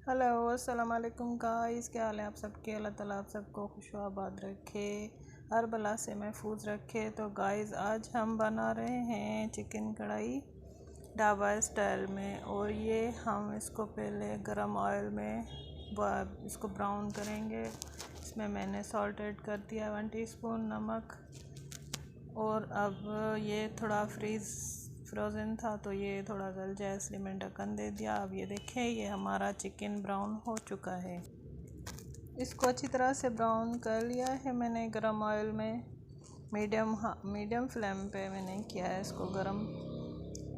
Hello अस्सलाम वालेकुम guys, क्या हाल है आप सबके। अल्लाह ताला आप सबको खुश आबाद रखे, हर बला से महफूज रखे। तो गाइस आज हम बना रहे हैं चिकन कढ़ाई ढाबा स्टाइल में। और ये हम इसको पहले गरम ऑयल में इसको ब्राउन करेंगे। इसमें मैंने सॉल्ट ऐड कर दिया 1 टीस्पून, नमक। और अब ये थोड़ा फ्रोज़न था तो ये थोड़ा गल जाए इसलिए मैंने ढक्कन दे दिया। अब ये देखें, ये हमारा चिकन ब्राउन हो चुका है। इसको अच्छी तरह से ब्राउन कर लिया है मैंने गरम ऑयल में। मीडियम फ्लेम पे मैंने किया है इसको गरम।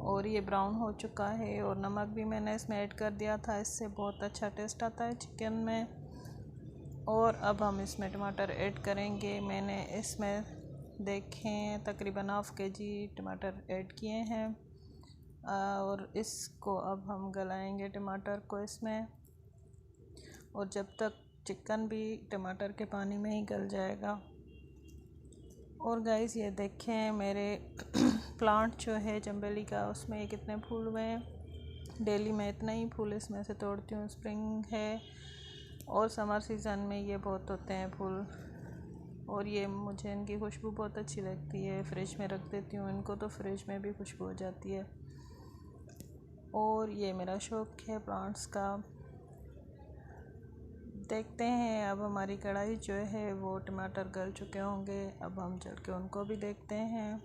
और ये ब्राउन हो चुका है। और नमक भी मैंने इसमें ऐड कर दिया था, इससे बहुत अच्छा टेस्ट आता है चिकन में। और अब हम इसमें टमाटर ऐड करेंगे। मैंने इसमें देखें तकरीबन ½ kg टमाटर ऐड किए हैं। और इसको अब हम गलाएंगे टमाटर को इसमें। और जब तक चिकन भी टमाटर के पानी में ही गल जाएगा। और गाइस ये देखें मेरे प्लांट जो है चंबेली का, उसमें ये कितने फूल हुए हैं। डेली मैं इतना ही फूल इसमें से तोड़ती हूँ। स्प्रिंग है और समर सीज़न में ये बहुत होते हैं फूल। और ये मुझे इनकी खुशबू बहुत अच्छी लगती है। फ्रिज में रख देती हूँ इनको तो फ्रिज में भी खुशबू हो जाती है। और ये मेरा शौक़ है प्लांट्स का। देखते हैं अब हमारी कढ़ाई जो है वो टमाटर गल चुके होंगे। अब हम चल के उनको भी देखते हैं।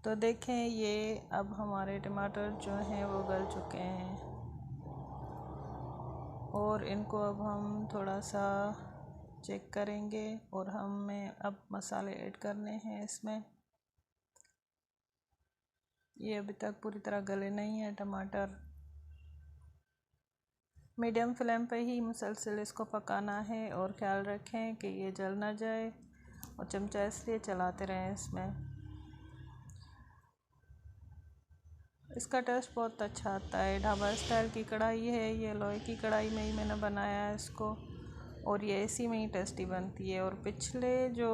तो देखें ये अब हमारे टमाटर जो हैं वो गल चुके हैं। और इनको अब हम थोड़ा सा चेक करेंगे। और हमें अब मसाले ऐड करने हैं इसमें। ये अभी तक पूरी तरह गले नहीं है टमाटर। मीडियम फ्लेम पे ही मुसलसल इसको पकाना है। और ख्याल रखें कि ये जल ना जाए और चमचा इसलिए चलाते रहें इसमें। इसका टेस्ट बहुत अच्छा आता है। ढाबा स्टाइल की कढ़ाई है, ये लोहे की कढ़ाई में ही मैंने बनाया है इसको। और ये इसी में ही टेस्टी बनती है। और पिछले जो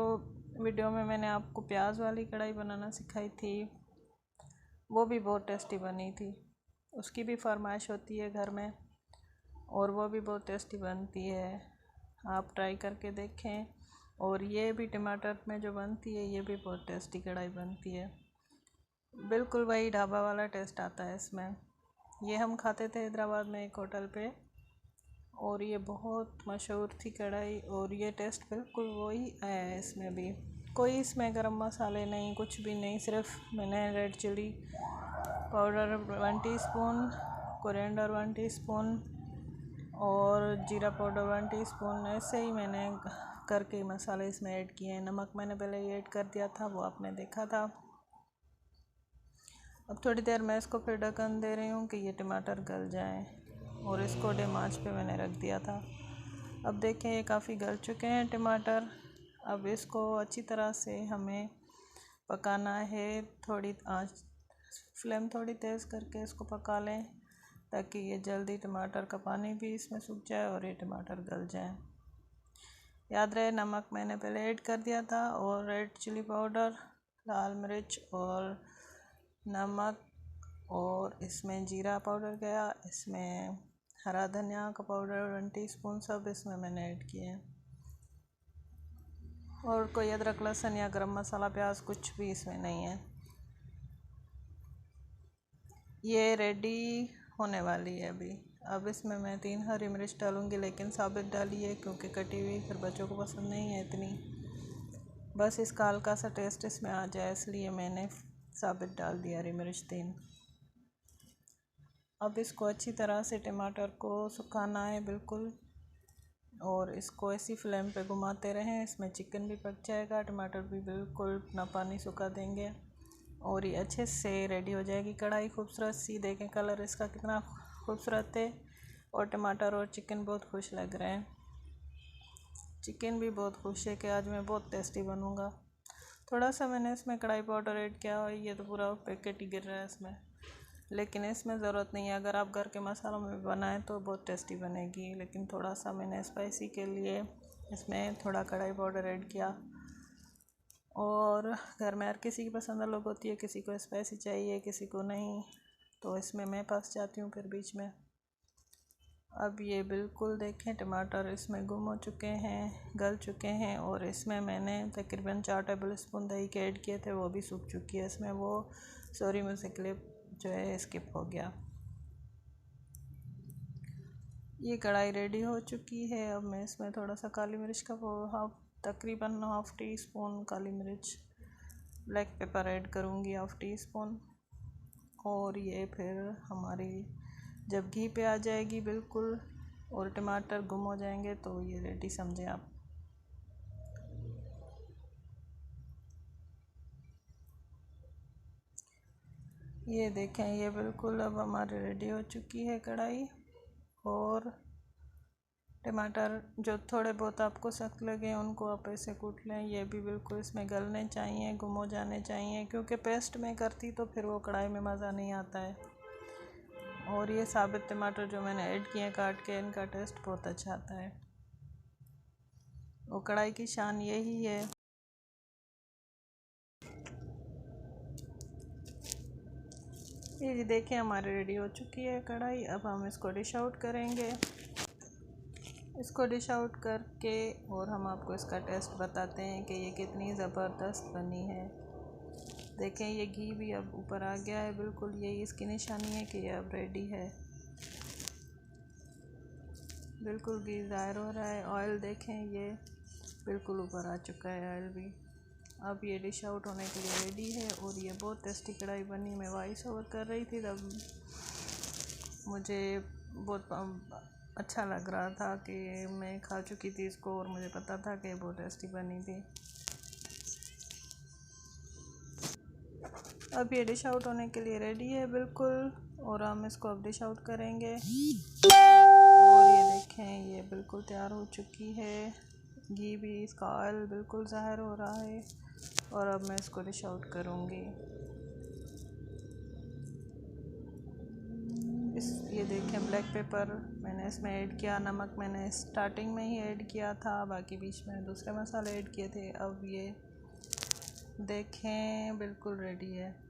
वीडियो में मैंने आपको प्याज वाली कढ़ाई बनाना सिखाई थी, वो भी बहुत टेस्टी बनी थी। उसकी भी फरमाइश होती है घर में और वो भी बहुत टेस्टी बनती है। आप ट्राई करके देखें। और ये भी टमाटर में जो बनती है ये भी बहुत टेस्टी कढ़ाई बनती है। बिल्कुल वही ढाबा वाला टेस्ट आता है इसमें। ये हम खाते थे हैदराबाद में एक होटल पे। और ये बहुत मशहूर थी कढ़ाई। और ये टेस्ट बिल्कुल वही आया है इसमें भी। कोई इसमें गरम मसाले नहीं, कुछ भी नहीं। सिर्फ मैंने red chilli powder 1 teaspoon, coriander 1 teaspoon और जीरा पाउडर 1 टीस्पून, ऐसे ही मैंने करके मसाले इसमें ऐड किए हैं। नमक मैंने पहले ही ऐड कर दिया था, वो आपने देखा था। अब थोड़ी देर मैं इसको फिर ढक्कन दे रही हूँ कि ये टमाटर गल जाएं। और इसको डिम आंच पे मैंने रख दिया था। अब देखें ये काफ़ी गल चुके हैं टमाटर। अब इसको अच्छी तरह से हमें पकाना है। थोड़ी आंच फ्लेम थोड़ी तेज़ करके इसको पका लें ताकि ये जल्दी टमाटर का पानी भी इसमें सूख जाए और ये टमाटर गल जाए। याद रहे नमक मैंने पहले ऐड कर दिया था। और रेड चिली पाउडर, लाल मिर्च और नमक। और इसमें जीरा पाउडर गया, इसमें हरा धनिया का पाउडर 1 टीस्पून, सब इसमें मैंने ऐड किए हैं। और कोई अदरक लहसुन या गरम मसाला प्याज कुछ भी इसमें नहीं है। ये रेडी होने वाली है अभी। अब इसमें मैं 3 हरी मिर्च डालूँगी, लेकिन साबित डाली है क्योंकि कटी हुई फिर बच्चों को पसंद नहीं है इतनी। बस इसका हल्का सा टेस्ट इसमें आ जाए इसलिए मैंने साबित डाल दिया हरी मिर्च 3। अब इसको अच्छी तरह से टमाटर को सुखाना है बिल्कुल। और इसको ऐसी फ्लेम पे घुमाते रहें, इसमें चिकन भी पक जाएगा, टमाटर भी बिल्कुल अपना पानी सुखा देंगे। और ये अच्छे से रेडी हो जाएगी कढ़ाई खूबसूरत सी। देखें कलर इसका कितना खूबसूरत है। और टमाटर और चिकन बहुत खुश लग रहे हैं। चिकन भी बहुत खुश है कि आज मैं बहुत टेस्टी बनूँगा। थोड़ा सा मैंने इसमें कढ़ाई पाउडर ऐड किया और ये तो पूरा पैकेट ही गिर रहा है इसमें, लेकिन इसमें ज़रूरत नहीं है। अगर आप घर के मसालों में बनाएं तो बहुत टेस्टी बनेगी। लेकिन थोड़ा सा मैंने स्पाइसी के लिए इसमें थोड़ा कढ़ाई पाउडर ऐड किया। और घर में हर किसी की पसंद अलग होती है, किसी को स्पाइसी चाहिए किसी को नहीं, तो इसमें मैं फंस जाती हूँ फिर बीच में। अब ये बिल्कुल देखें टमाटर इसमें गुम हो चुके हैं, गल चुके हैं, और इसमें मैंने तकरीबन 4 टेबल स्पून दही के ऐड किए थे, वो भी सूख चुकी है इसमें। वो सॉरी मुझसे क्लिप जो है स्किप हो गया। ये कढ़ाई रेडी हो चुकी है। अब मैं इसमें थोड़ा सा काली मिर्च का तकरीबन हाफ़ टी स्पून काली मिर्च, ब्लैक पेपर ऐड करूँगी हाफ़ टी स्पून। और ये फिर हमारी जब घी पे आ जाएगी बिल्कुल और टमाटर गुम हो जाएंगे तो ये रेडी समझें आप। ये देखें ये बिल्कुल अब हमारी रेडी हो चुकी है कढ़ाई। और टमाटर जो थोड़े बहुत आपको सख्त लगे उनको आप ऐसे कूट लें। ये भी बिल्कुल इसमें गलने चाहिए, गुम हो जाने चाहिए, क्योंकि पेस्ट में करती तो फिर वो कढ़ाई में मज़ा नहीं आता है। और ये साबित टमाटर जो मैंने ऐड किए काट के, इनका टेस्ट बहुत अच्छा आता है। वो कढ़ाई की शान यही है। ये देखें हमारी रेडी हो चुकी है कढ़ाई। अब हम इसको डिश आउट करेंगे। इसको डिश आउट करके और हम आपको इसका टेस्ट बताते हैं कि ये कितनी ज़बरदस्त बनी है। देखें ये घी भी अब ऊपर आ गया है बिल्कुल, यही इसकी निशानी है कि ये अब रेडी है। बिल्कुल घी ज़ाहिर हो रहा है। ऑयल देखें ये बिल्कुल ऊपर आ चुका है ऑयल भी। अब ये डिश आउट होने के लिए रेडी है। और ये बहुत टेस्टी कढ़ाई बनी। मैं वॉइस ओवर कर रही थी तब मुझे बहुत अच्छा लग रहा था कि मैं खा चुकी थी इसको और मुझे पता था कि बहुत टेस्टी बनी थी। अब ये डिश आउट होने के लिए रेडी है बिल्कुल, और हम इसको अब डिश आउट करेंगे। और ये देखें ये बिल्कुल तैयार हो चुकी है। घी भी, इसका ऑयल बिल्कुल ज़ाहिर हो रहा है। और अब मैं इसको डिश आउट करूँगी। ये देखें ब्लैक पेपर मैंने इसमें ऐड किया, नमक मैंने स्टार्टिंग में ही ऐड किया था, बाकी बीच में दूसरे मसाले ऐड किए थे। अब ये देखें बिल्कुल रेडी है।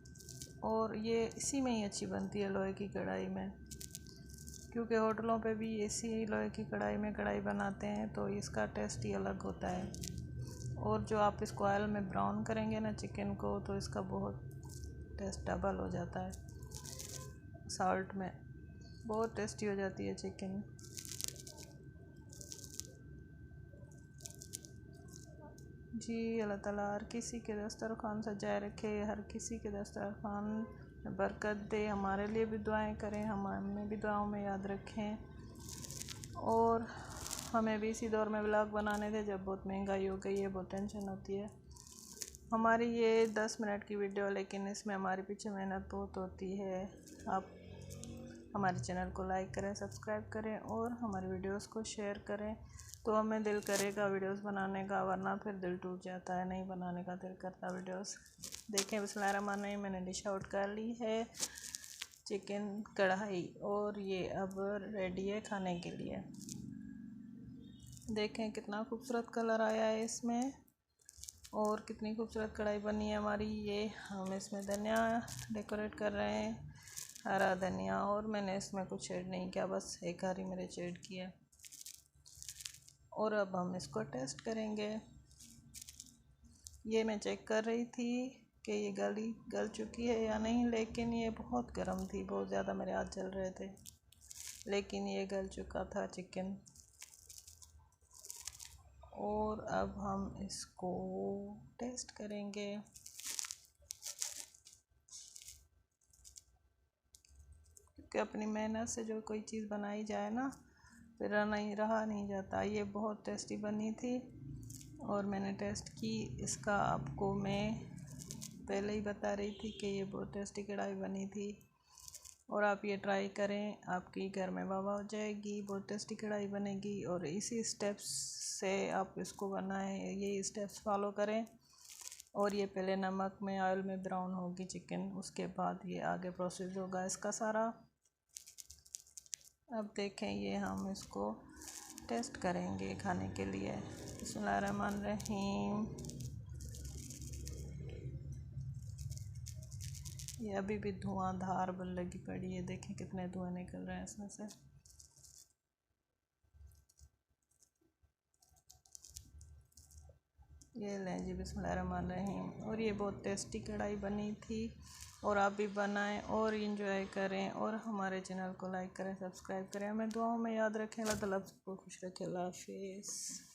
और ये इसी में ही अच्छी बनती है लोहे की कढ़ाई में, क्योंकि होटलों पे भी इसी लोहे की कढ़ाई में कढ़ाई बनाते हैं तो इसका टेस्ट ही अलग होता है। और जो आप इसको ऑयल में ब्राउन करेंगे ना चिकन को, तो इसका बहुत टेस्ट डबल हो जाता है। साल्ट में बहुत टेस्टी हो जाती है चिकन। जी अल्लाह ताला हर किसी के दस्तरखान सजाए रखे, हर किसी के दस्तरखान में बरकत दे। हमारे लिए भी दुआएं करें, हमें भी दुआओं में याद रखें। और हमें भी इसी दौर में व्लॉग बनाने थे जब बहुत महंगाई हो गई है, बहुत टेंशन होती है। हमारी ये 10 मिनट की वीडियो, लेकिन इसमें हमारे पीछे मेहनत बहुत होती है। आप हमारे चैनल को लाइक करें, सब्सक्राइब करें और हमारी वीडियोस को शेयर करें, तो हमें दिल करेगा वीडियोस बनाने का, वरना फिर दिल टूट जाता है, नहीं बनाने का दिल करता वीडियोस। देखें बिस्मिल्लाहिर्रहमानिर्रहीम मैंने डिश आउट कर ली है चिकन कढ़ाई, और ये अब रेडी है खाने के लिए। देखें कितना खूबसूरत कलर आया है इसमें, और कितनी खूबसूरत कढ़ाई बनी है हमारी। ये हम इसमें धनिया डेकोरेट कर रहे हैं, हरा धनिया, और मैंने इसमें कुछ ऐड नहीं किया, बस एक हरी मिर्च ऐड किया। और अब हम इसको टेस्ट करेंगे। ये मैं चेक कर रही थी कि ये गल चुकी है या नहीं, लेकिन ये बहुत गर्म थी, बहुत ज़्यादा मेरे हाथ जल रहे थे, लेकिन ये गल चुका था चिकन। और अब हम इसको टेस्ट करेंगे। क्योंकि अपनी मेहनत से जो कोई चीज़ बनाई जाए ना, फिर रहा नहीं जाता। ये बहुत टेस्टी बनी थी और मैंने टेस्ट की इसका, आपको मैं पहले ही बता रही थी कि ये बहुत टेस्टी कढ़ाई बनी थी। और आप ये ट्राई करें, आपकी घर में वाह हो जाएगी, बहुत टेस्टी कढ़ाई बनेगी। और इसी स्टेप्स से आप इसको बनाएं, ये स्टेप्स फॉलो करें। और ये पहले नमक में ऑयल में ब्राउन होगी चिकन, उसके बाद ये आगे प्रोसेस होगा इसका सारा। अब देखें ये हम इसको टेस्ट करेंगे खाने के लिए। बिस्मिल्लाहिर्रहमानिर्रहीम। ये अभी भी धुआंधार लगी पड़ी है, देखें कितने धुआं निकल रहे हैं इसमें से। ये लें जी, बिस्मिल्लाहिर्रहमानिर्रहीम। और ये बहुत टेस्टी कढ़ाई बनी थी और आप भी बनाएं और इंजॉय करें और हमारे चैनल को लाइक करें, सब्सक्राइब करें। हमें दुआओं में याद रखें। अल्लाह ताला सबको खुश रखे। अल्लाह हाफिज़।